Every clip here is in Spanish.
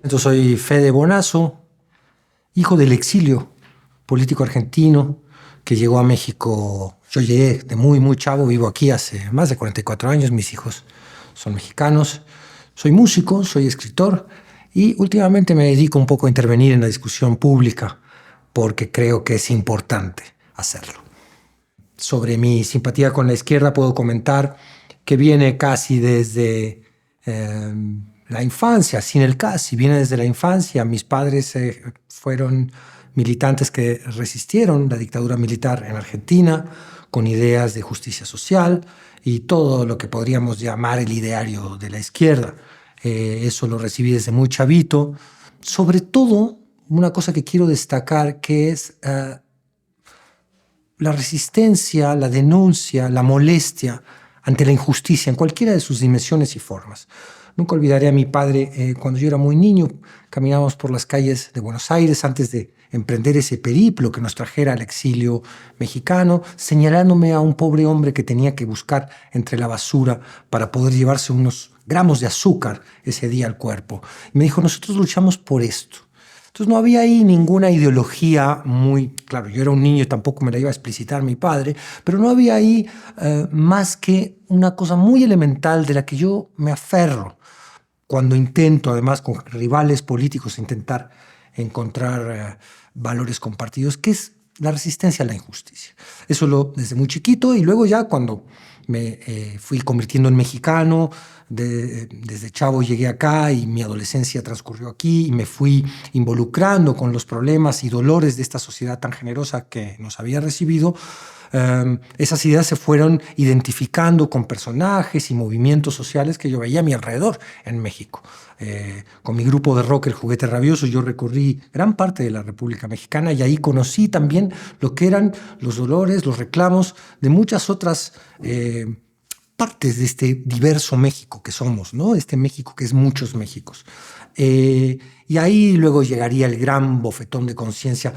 Yo soy Fede Bonazo, hijo del exilio político argentino que llegó a México. Yo llegué de muy chavo, vivo aquí hace más de 44 años, mis hijos son mexicanos. Soy músico, soy escritor y últimamente me dedico un poco a intervenir en la discusión pública porque creo que es importante hacerlo. Sobre mi simpatía con la izquierda puedo comentar que viene casi desde la infancia, sin el casi, viene desde la infancia. Mis padres fueron militantes que resistieron la dictadura militar en Argentina con ideas de justicia social y todo lo que podríamos llamar el ideario de la izquierda. Eso lo recibí desde muy chavito. Sobre todo, una cosa que quiero destacar que es la resistencia, la denuncia, la molestia ante la injusticia en cualquiera de sus dimensiones y formas. Nunca olvidaré a mi padre cuando yo era muy niño. Caminábamos por las calles de Buenos Aires antes de emprender ese periplo que nos trajera al exilio mexicano, señalándome a un pobre hombre que tenía que buscar entre la basura para poder llevarse unos gramos de azúcar ese día al cuerpo. Y me dijo, nosotros luchamos por esto. Entonces no había ahí ninguna ideología muy... Claro, yo era un niño y tampoco me la iba a explicitar mi padre, pero no había ahí más que una cosa muy elemental de la que yo me aferro cuando intento, además, con rivales políticos, intentar encontrar valores compartidos, que es la resistencia a la injusticia. Eso desde muy chiquito y luego ya cuando me fui convirtiendo en mexicano, desde chavo llegué acá y mi adolescencia transcurrió aquí y me fui involucrando con los problemas y dolores de esta sociedad tan generosa que nos había recibido. Esas ideas se fueron identificando con personajes y movimientos sociales que yo veía a mi alrededor en México. Con mi grupo de rock, El Juguete Rabioso, yo recorrí gran parte de la República Mexicana y ahí conocí también lo que eran los dolores, los reclamos de muchas otras partes de este diverso México que somos, ¿no? Este México que es muchos Méxicos. Y ahí luego llegaría el gran bofetón de conciencia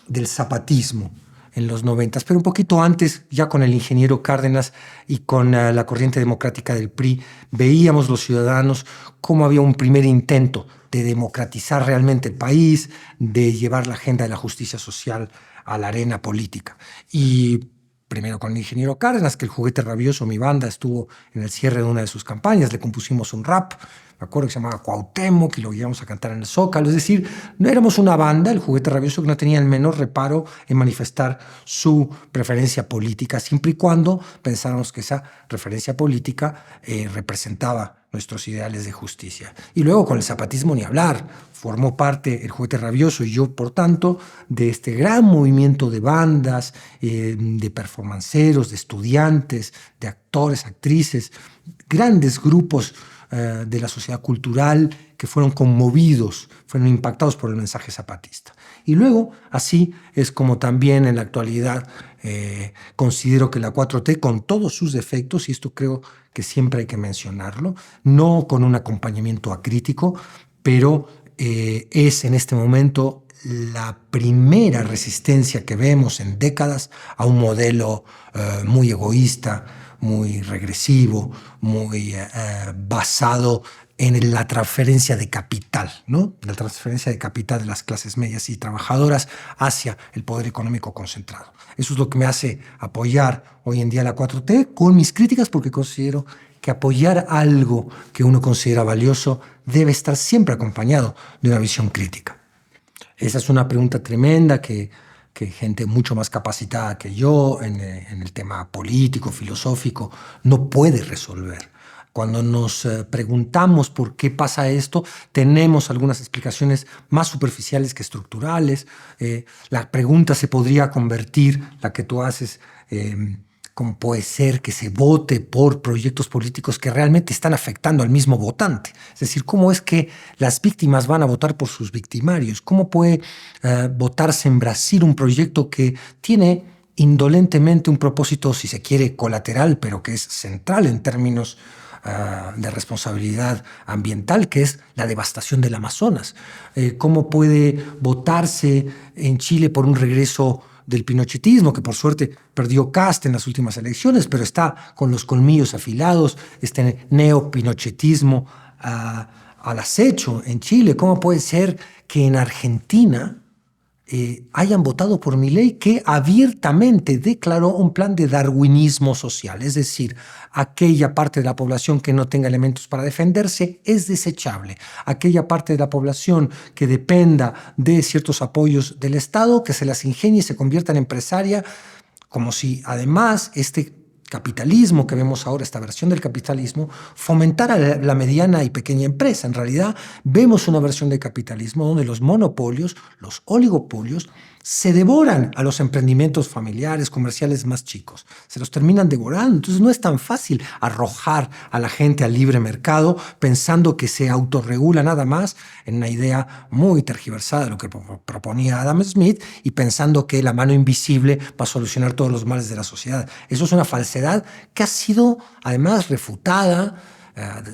del zapatismo en los 90, pero un poquito antes, ya con el ingeniero Cárdenas y con la corriente democrática del PRI, veíamos los ciudadanos cómo había un primer intento de democratizar realmente el país, de llevar la agenda de la justicia social a la arena política. Y primero con el ingeniero Cárdenas, que El Juguete Rabioso, mi banda, estuvo en el cierre de una de sus campañas, le compusimos un rap, me acuerdo que se llamaba Cuauhtémoc, y lo íbamos a cantar en el Zócalo. Es decir, no éramos una banda, El Juguete Rabioso, que no tenía el menor reparo en manifestar su preferencia política, siempre y cuando pensáramos que esa referencia política representaba nuestros ideales de justicia. Y luego con el zapatismo ni hablar, formó parte El Juguete Rabioso y yo, por tanto, de este gran movimiento de bandas, de performanceros, de estudiantes, de actores, actrices, grandes grupos de la sociedad cultural que fueron conmovidos, fueron impactados por el mensaje zapatista. Y luego, así es como también en la actualidad considero que la 4T, con todos sus defectos, y esto creo que siempre hay que mencionarlo, no con un acompañamiento acrítico, pero es en este momento la primera resistencia que vemos en décadas a un modelo muy egoísta, muy regresivo, muy basado en la transferencia de capital, ¿no? La transferencia de capital de las clases medias y trabajadoras hacia el poder económico concentrado. Eso es lo que me hace apoyar hoy en día la 4T con mis críticas, porque considero que apoyar algo que uno considera valioso debe estar siempre acompañado de una visión crítica. Esa es una pregunta tremenda que gente mucho más capacitada que yo en el tema político, filosófico, no puede resolver. Cuando nos preguntamos por qué pasa esto, tenemos algunas explicaciones más superficiales que estructurales. La pregunta se podría convertir, la que tú haces, ¿cómo puede ser que se vote por proyectos políticos que realmente están afectando al mismo votante? Es decir, ¿cómo es que las víctimas van a votar por sus victimarios? ¿Cómo puede votarse en Brasil un proyecto que tiene indolentemente un propósito, si se quiere, colateral, pero que es central en términos de responsabilidad ambiental, que es la devastación del Amazonas? ¿Cómo puede votarse en Chile por un regreso del pinochetismo, que por suerte perdió Kast en las últimas elecciones, pero está con los colmillos afilados, este neopinochetismo al acecho en Chile. ¿Cómo puede ser que en Argentina hayan votado por Milei, que abiertamente declaró un plan de darwinismo social? Es decir, aquella parte de la población que no tenga elementos para defenderse es desechable. Aquella parte de la población que dependa de ciertos apoyos del Estado, que se las ingenie y se convierta en empresaria, como si además este capitalismo que vemos ahora, esta versión del capitalismo, fomentara la mediana y pequeña empresa. En realidad vemos una versión de capitalismo donde los monopolios, los oligopolios, se devoran a los emprendimientos familiares, comerciales más chicos. Se los terminan devorando. Entonces no es tan fácil arrojar a la gente al libre mercado pensando que se autorregula nada más, en una idea muy tergiversada de lo que proponía Adam Smith, y pensando que la mano invisible va a solucionar todos los males de la sociedad. Eso es una falsedad que ha sido además refutada,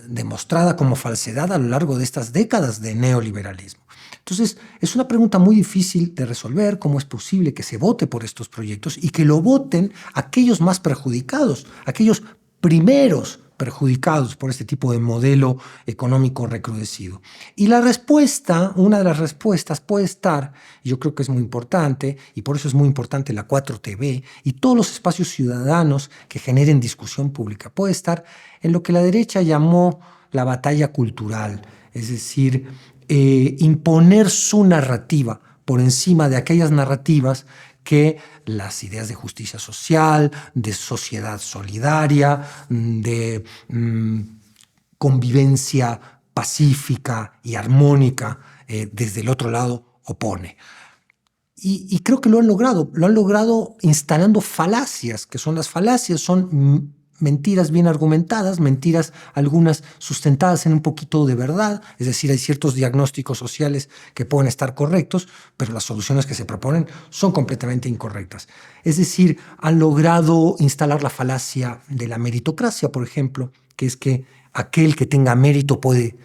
demostrada como falsedad a lo largo de estas décadas de neoliberalismo. Entonces, es una pregunta muy difícil de resolver: cómo es posible que se vote por estos proyectos y que lo voten aquellos más perjudicados, aquellos primeros perjudicados por este tipo de modelo económico recrudecido. Y la respuesta, una de las respuestas puede estar, y yo creo que es muy importante, y por eso es muy importante la 4TV y todos los espacios ciudadanos que generen discusión pública, puede estar en lo que la derecha llamó la batalla cultural, es decir, imponer su narrativa por encima de aquellas narrativas que las ideas de justicia social, de sociedad solidaria, de convivencia pacífica y armónica desde el otro lado opone. Y creo que lo han logrado instalando falacias, que son las falacias, son mentiras bien argumentadas, mentiras algunas sustentadas en un poquito de verdad, es decir, hay ciertos diagnósticos sociales que pueden estar correctos, pero las soluciones que se proponen son completamente incorrectas. Es decir, han logrado instalar la falacia de la meritocracia, por ejemplo, que es que aquel que tenga mérito puede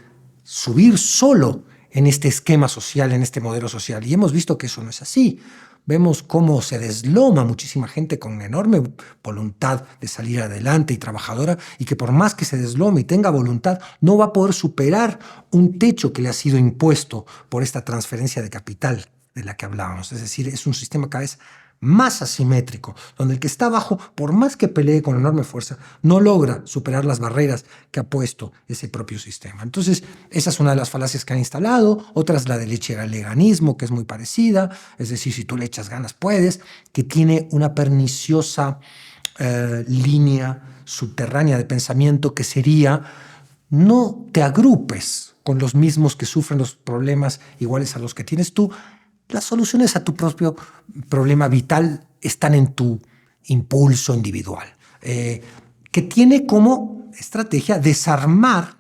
subir solo en este esquema social, en este modelo social, y hemos visto que eso no es así. Vemos cómo se desloma muchísima gente con enorme voluntad de salir adelante y trabajadora, y que por más que se deslome y tenga voluntad, no va a poder superar un techo que le ha sido impuesto por esta transferencia de capital de la que hablábamos. Es decir, es un sistema cada vez más asimétrico, donde el que está abajo, por más que pelee con enorme fuerza, no logra superar las barreras que ha puesto ese propio sistema. Entonces, esa es una de las falacias que han instalado. Otra es la del echegaleganismo, que es muy parecida, es decir, si tú le echas ganas puedes, que tiene una perniciosa línea subterránea de pensamiento que sería: no te agrupes con los mismos que sufren los problemas iguales a los que tienes tú. Las soluciones a tu propio problema vital están en tu impulso individual, que tiene como estrategia desarmar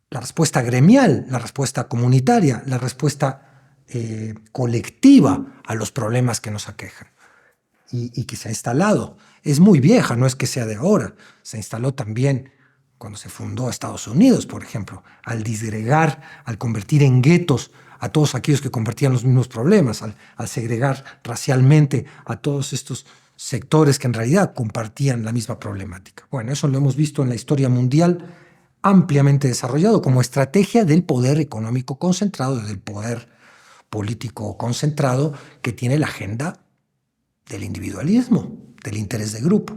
la respuesta gremial, la respuesta comunitaria, la respuesta colectiva a los problemas que nos aquejan, y que se ha instalado. Es muy vieja, no es que sea de ahora. Se instaló también cuando se fundó Estados Unidos, por ejemplo, al disgregar, al convertir en guetos a todos aquellos que compartían los mismos problemas, al segregar racialmente a todos estos sectores que en realidad compartían la misma problemática. Bueno, eso lo hemos visto en la historia mundial, ampliamente desarrollado como estrategia del poder económico concentrado, del poder político concentrado, que tiene la agenda del individualismo, del interés de grupo.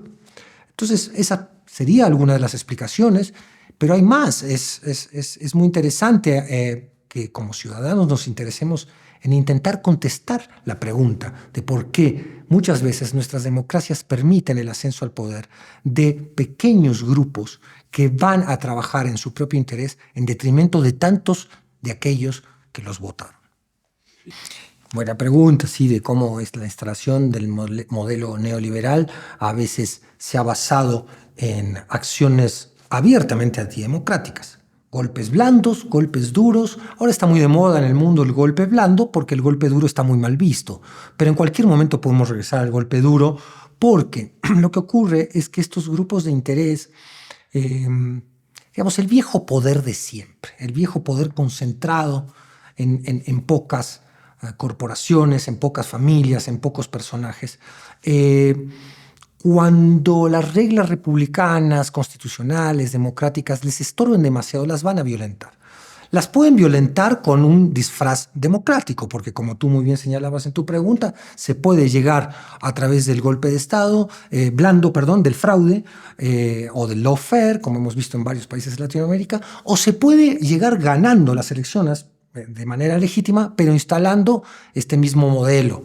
Entonces, esa sería alguna de las explicaciones, pero hay más. Es muy interesante que como ciudadanos nos interesemos en intentar contestar la pregunta de por qué muchas veces nuestras democracias permiten el ascenso al poder de pequeños grupos que van a trabajar en su propio interés en detrimento de tantos de aquellos que los votaron. Buena pregunta, sí, de cómo es la instalación del modelo neoliberal. A veces se ha basado en acciones abiertamente antidemocráticas. Golpes blandos, golpes duros. Ahora está muy de moda en el mundo el golpe blando porque el golpe duro está muy mal visto. Pero en cualquier momento podemos regresar al golpe duro, porque lo que ocurre es que estos grupos de interés, digamos, el viejo poder de siempre, el viejo poder concentrado en pocas corporaciones, en pocas familias, en pocos personajes. Cuando las reglas republicanas, constitucionales, democráticas les estorben demasiado, las van a violentar. Las pueden violentar con un disfraz democrático, porque como tú muy bien señalabas en tu pregunta, se puede llegar a través del golpe de Estado, del fraude o del lawfare, como hemos visto en varios países de Latinoamérica, o se puede llegar ganando las elecciones de manera legítima, pero instalando este mismo modelo.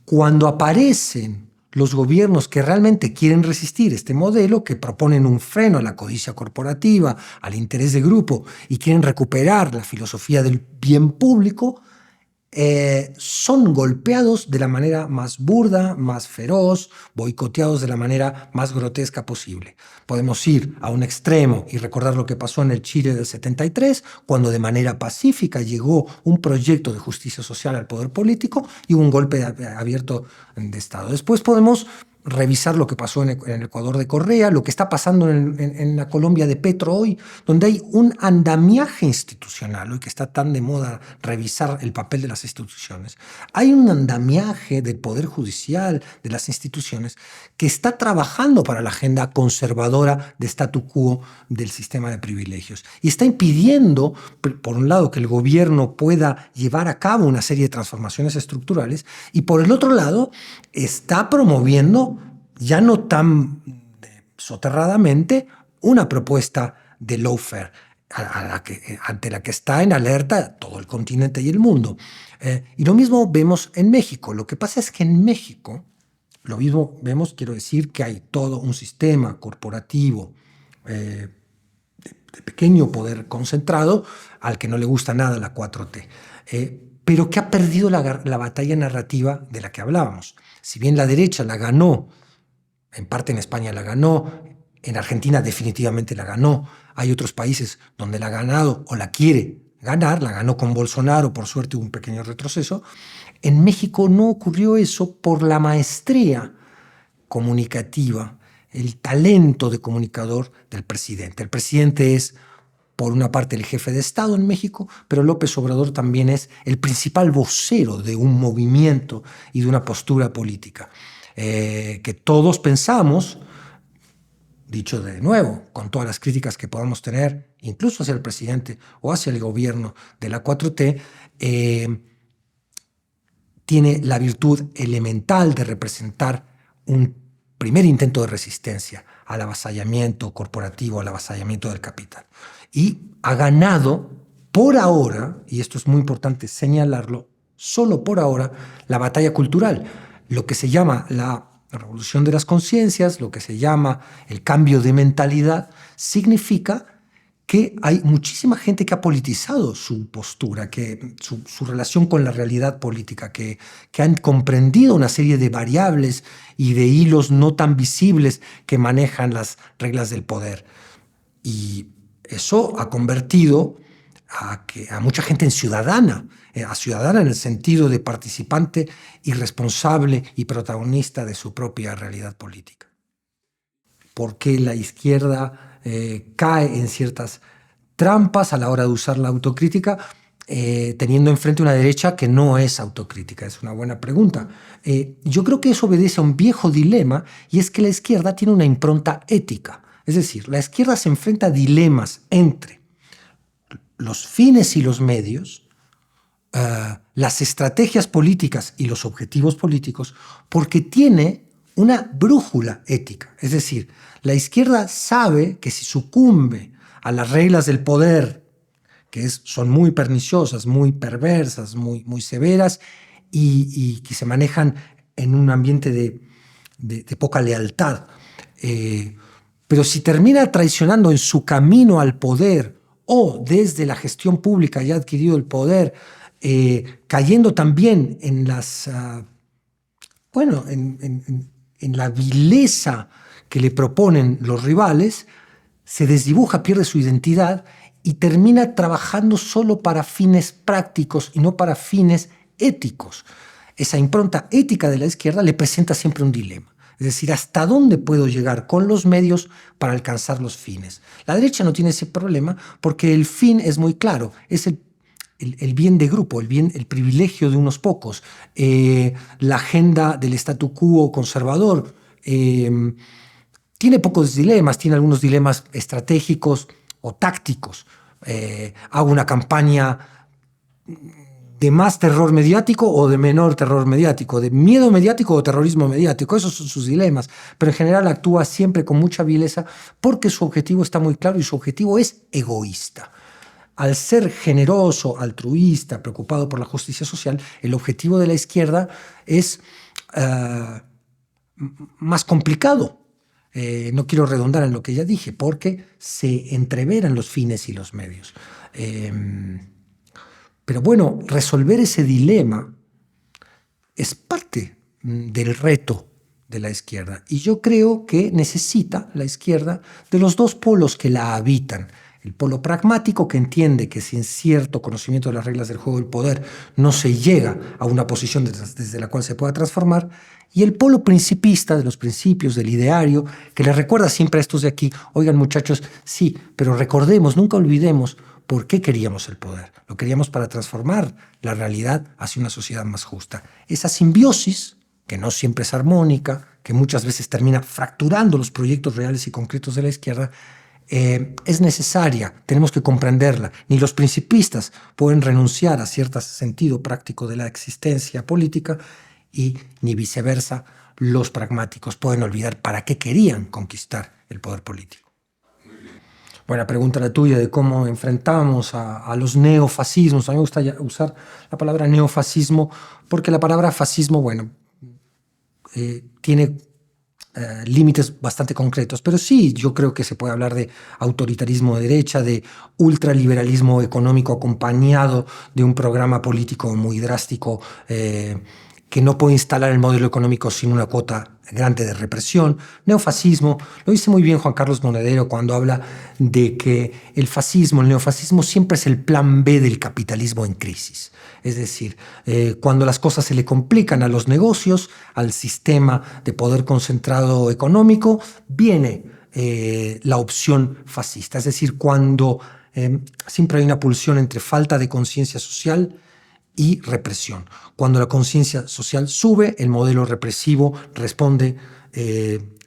Cuando aparecen los gobiernos que realmente quieren resistir este modelo, que proponen un freno a la codicia corporativa, al interés de grupo y quieren recuperar la filosofía del bien público, son golpeados de la manera más burda, más feroz, boicoteados de la manera más grotesca posible. Podemos ir a un extremo y recordar lo que pasó en el Chile del 73, cuando de manera pacífica llegó un proyecto de justicia social al poder político y hubo un golpe abierto de Estado. Después podemos revisar lo que pasó en el Ecuador de Correa, lo que está pasando en la Colombia de Petro hoy, donde hay un andamiaje institucional, hoy que está tan de moda revisar el papel de las instituciones. Hay un andamiaje del Poder Judicial, de las instituciones, que está trabajando para la agenda conservadora de statu quo del sistema de privilegios y está impidiendo, por un lado, que el gobierno pueda llevar a cabo una serie de transformaciones estructurales y, por el otro lado, está promoviendo ya no tan soterradamente una propuesta de lawfare ante la que está en alerta todo el continente y el mundo. Y lo mismo vemos en México. Lo que pasa es que en México, lo mismo vemos, quiero decir, que hay todo un sistema corporativo de pequeño poder concentrado al que no le gusta nada la 4T, pero que ha perdido la batalla narrativa de la que hablábamos. Si bien la derecha la ganó, en parte en España la ganó, en Argentina definitivamente la ganó, hay otros países donde la ha ganado o la quiere ganar, la ganó con Bolsonaro, por suerte hubo un pequeño retroceso. En México no ocurrió eso por la maestría comunicativa, el talento de comunicador del presidente. El presidente es, por una parte, el jefe de Estado en México, pero López Obrador también es el principal vocero de un movimiento y de una postura política. Que todos pensamos, dicho de nuevo, con todas las críticas que podamos tener, incluso hacia el presidente o hacia el gobierno de la 4T, tiene la virtud elemental de representar un primer intento de resistencia al avasallamiento corporativo, al avasallamiento del capital. Y ha ganado por ahora, y esto es muy importante señalarlo, solo por ahora, la batalla cultural. Lo que se llama la revolución de las conciencias, lo que se llama el cambio de mentalidad, significa que hay muchísima gente que ha politizado su postura, que su relación con la realidad política, que han comprendido una serie de variables y de hilos no tan visibles que manejan las reglas del poder. Y eso ha convertido a mucha gente en ciudadana, a ciudadana en el sentido de participante y responsable y protagonista de su propia realidad política. ¿Por qué la izquierda cae en ciertas trampas a la hora de usar la autocrítica, teniendo enfrente una derecha que no es autocrítica? Es una buena pregunta. Yo creo que eso obedece a un viejo dilema, y es que la izquierda tiene una impronta ética. Es decir, la izquierda se enfrenta a dilemas entre los fines y los medios, las estrategias políticas y los objetivos políticos, porque tiene una brújula ética. Es decir, la izquierda sabe que si sucumbe a las reglas del poder, que son muy perniciosas, muy perversas, muy severas, y que se manejan en un ambiente de poca lealtad, pero si termina traicionando en su camino al poder o desde la gestión pública ya ha adquirido el poder, cayendo también en en la vileza que le proponen los rivales, se desdibuja, pierde su identidad y termina trabajando solo para fines prácticos y no para fines éticos. Esa impronta ética de la izquierda le presenta siempre un dilema. Es decir, ¿hasta dónde puedo llegar con los medios para alcanzar los fines? La derecha no tiene ese problema porque el fin es muy claro, es el bien de grupo, el privilegio de unos pocos, la agenda del statu quo conservador. Tiene pocos dilemas, tiene algunos dilemas estratégicos o tácticos. Hago una campaña de más terror mediático o de menor terror mediático, de miedo mediático o terrorismo mediático. Esos son sus dilemas. Pero en general actúa siempre con mucha vileza porque su objetivo está muy claro y su objetivo es egoísta. Al ser generoso, altruista, preocupado por la justicia social, el objetivo de la izquierda es más complicado. No quiero redundar en lo que ya dije, porque se entreveran los fines y los medios. Pero bueno, resolver ese dilema es parte del reto de la izquierda. Y yo creo que necesita la izquierda de los dos polos que la habitan. El polo pragmático, que entiende que sin cierto conocimiento de las reglas del juego del poder no se llega a una posición desde la cual se pueda transformar, y el polo principista, de los principios, del ideario, que les recuerda siempre a estos de aquí: oigan muchachos, sí, pero recordemos, nunca olvidemos por qué queríamos el poder. Lo queríamos para transformar la realidad hacia una sociedad más justa. Esa simbiosis, que no siempre es armónica, que muchas veces termina fracturando los proyectos reales y concretos de la izquierda, es necesaria, tenemos que comprenderla. Ni los principistas pueden renunciar a cierto sentido práctico de la existencia política, y ni viceversa los pragmáticos pueden olvidar para qué querían conquistar el poder político. Buena pregunta la tuya de cómo enfrentamos a los neofascismos. A mí me gusta usar la palabra neofascismo porque la palabra fascismo, bueno, tiene límites bastante concretos, pero sí, yo creo que se puede hablar de autoritarismo de derecha, de ultraliberalismo económico acompañado de un programa político muy drástico, que no puede instalar el modelo económico sin una cuota grande de represión. Neofascismo, lo dice muy bien Juan Carlos Monedero cuando habla de que el fascismo, el neofascismo, siempre es el plan B del capitalismo en crisis. Es decir, cuando las cosas se le complican a los negocios, al sistema de poder concentrado económico, viene la opción fascista. Es decir, cuando siempre hay una pulsión entre falta de conciencia social y represión. Cuando la conciencia social sube, el modelo represivo responde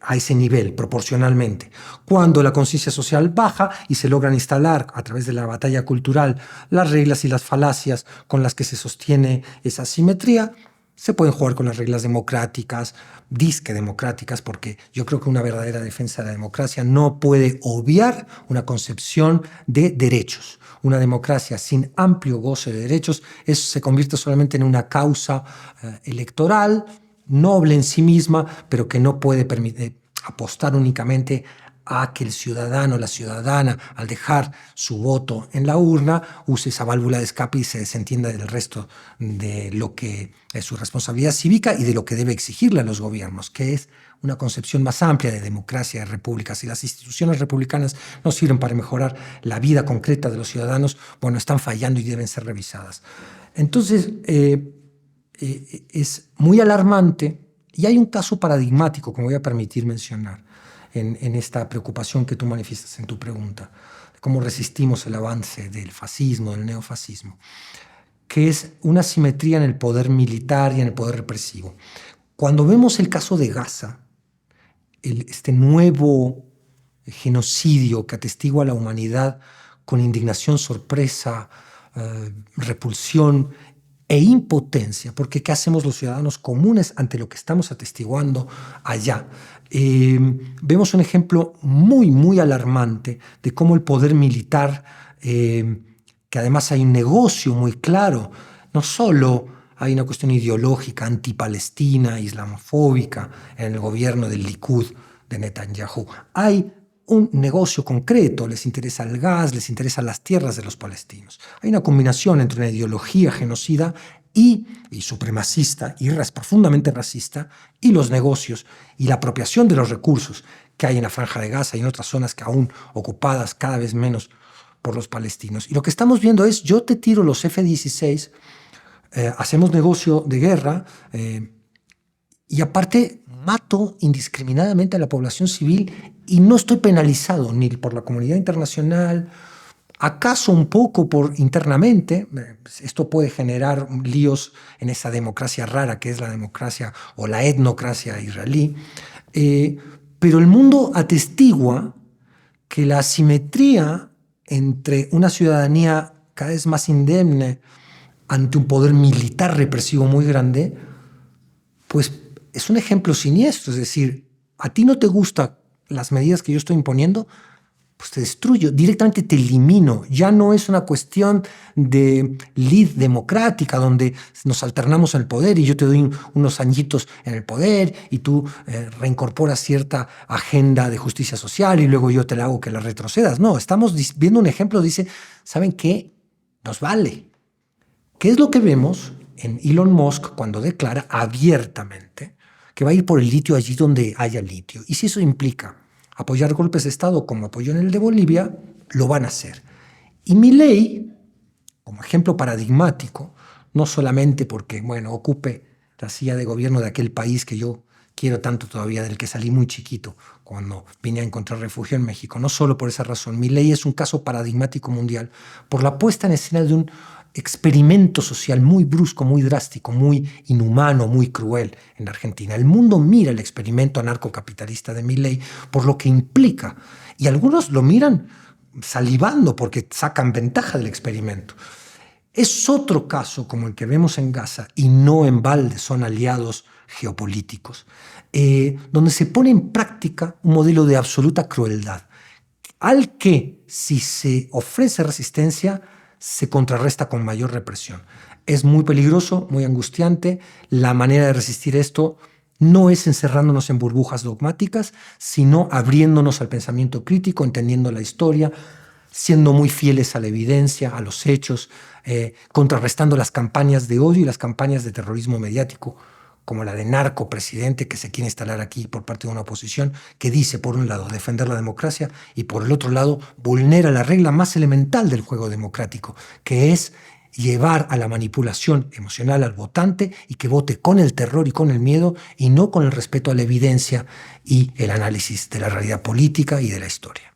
a ese nivel proporcionalmente. Cuando la conciencia social baja y se logran instalar a través de la batalla cultural las reglas y las falacias con las que se sostiene esa simetría, se pueden jugar con las reglas democráticas, disque democráticas, porque yo creo que una verdadera defensa de la democracia no puede obviar una concepción de derechos. Una democracia sin amplio goce de derechos se convierte solamente en una causa electoral, noble en sí misma, pero que no puede apostar únicamente a que el ciudadano o la ciudadana, al dejar su voto en la urna, use esa válvula de escape y se desentienda del resto de lo que es su responsabilidad cívica y de lo que debe exigirle a los gobiernos, que es una concepción más amplia de democracia, de república. Si las instituciones republicanas no sirven para mejorar la vida concreta de los ciudadanos, bueno, están fallando y deben ser revisadas. Entonces, es muy alarmante, y hay un caso paradigmático que me voy a permitir mencionar en esta preocupación que tú manifiestas en tu pregunta, de cómo resistimos el avance del fascismo, del neofascismo, que es una simetría en el poder militar y en el poder represivo. Cuando vemos el caso de Gaza, este nuevo genocidio que atestigua a la humanidad con indignación, sorpresa, repulsión e impotencia, porque ¿qué hacemos los ciudadanos comunes ante lo que estamos atestiguando allá? Vemos un ejemplo muy, muy alarmante de cómo el poder militar, que además hay un negocio muy claro, no solo hay una cuestión ideológica, antipalestina, islamofóbica en el gobierno del Likud de Netanyahu, hay un negocio concreto, les interesa el gas, les interesan las tierras de los palestinos. Hay una combinación entre una ideología genocida y supremacista y profundamente racista, y los negocios y la apropiación de los recursos que hay en la Franja de Gaza y en otras zonas que aún ocupadas cada vez menos por los palestinos. Y lo que estamos viendo es: yo te tiro los F-16, hacemos negocio de guerra, y aparte mato indiscriminadamente a la población civil y no estoy penalizado ni por la comunidad internacional, acaso un poco por internamente, esto puede generar líos en esa democracia rara que es la democracia o la etnocracia israelí, pero el mundo atestigua que la asimetría entre una ciudadanía cada vez más indemne ante un poder militar represivo muy grande, pues es un ejemplo siniestro. Es decir, a ti no te gustan las medidas que yo estoy imponiendo, pues te destruyo, directamente te elimino. Ya no es una cuestión de lid democrática donde nos alternamos en el poder y yo te doy unos añitos en el poder y tú reincorporas cierta agenda de justicia social y luego yo te la hago que la retrocedas. No, estamos viendo un ejemplo, dice, ¿saben qué? Nos vale. ¿Qué es lo que vemos en Elon Musk cuando declara abiertamente que va a ir por el litio allí donde haya litio? Y si eso implica apoyar golpes de Estado como apoyó en el de Bolivia, lo van a hacer. Y Milei, como ejemplo paradigmático, no solamente porque, bueno, ocupe la silla de gobierno de aquel país que yo quiero tanto todavía, del que salí muy chiquito cuando vine a encontrar refugio en México, no solo por esa razón. Milei es un caso paradigmático mundial por la puesta en escena de un experimento social muy brusco, muy drástico, muy inhumano, muy cruel en Argentina. El mundo mira el experimento anarcocapitalista de Milei por lo que implica, y algunos lo miran salivando porque sacan ventaja del experimento. Es otro caso como el que vemos en Gaza, y no en balde son aliados geopolíticos, donde se pone en práctica un modelo de absoluta crueldad, al que, si se ofrece resistencia, se contrarresta con mayor represión. Es muy peligroso, muy angustiante. La manera de resistir esto no es encerrándonos en burbujas dogmáticas, sino abriéndonos al pensamiento crítico, entendiendo la historia, siendo muy fieles a la evidencia, a los hechos, contrarrestando las campañas de odio y las campañas de terrorismo mediático, como la de narcopresidente que se quiere instalar aquí por parte de una oposición que dice, por un lado, defender la democracia y por el otro lado, vulnera la regla más elemental del juego democrático, que es llevar a la manipulación emocional al votante y que vote con el terror y con el miedo y no con el respeto a la evidencia y el análisis de la realidad política y de la historia.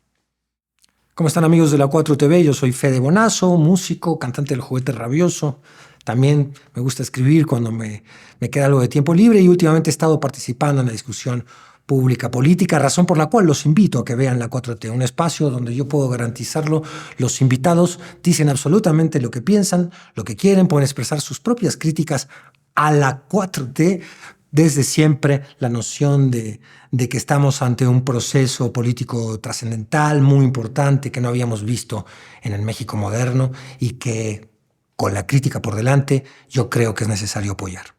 ¿Cómo están, amigos de la 4TV? Yo soy Fede Bonazo, músico, cantante del Juguete Rabioso. También me gusta escribir cuando me queda algo de tiempo libre y últimamente he estado participando en la discusión pública política, razón por la cual los invito a que vean la 4T, un espacio donde yo puedo garantizarlo. Los invitados dicen absolutamente lo que piensan, lo que quieren, pueden expresar sus propias críticas a la 4T. Desde siempre la noción de que estamos ante un proceso político trascendental, muy importante, que no habíamos visto en el México moderno y que con la crítica por delante yo creo que es necesario apoyar.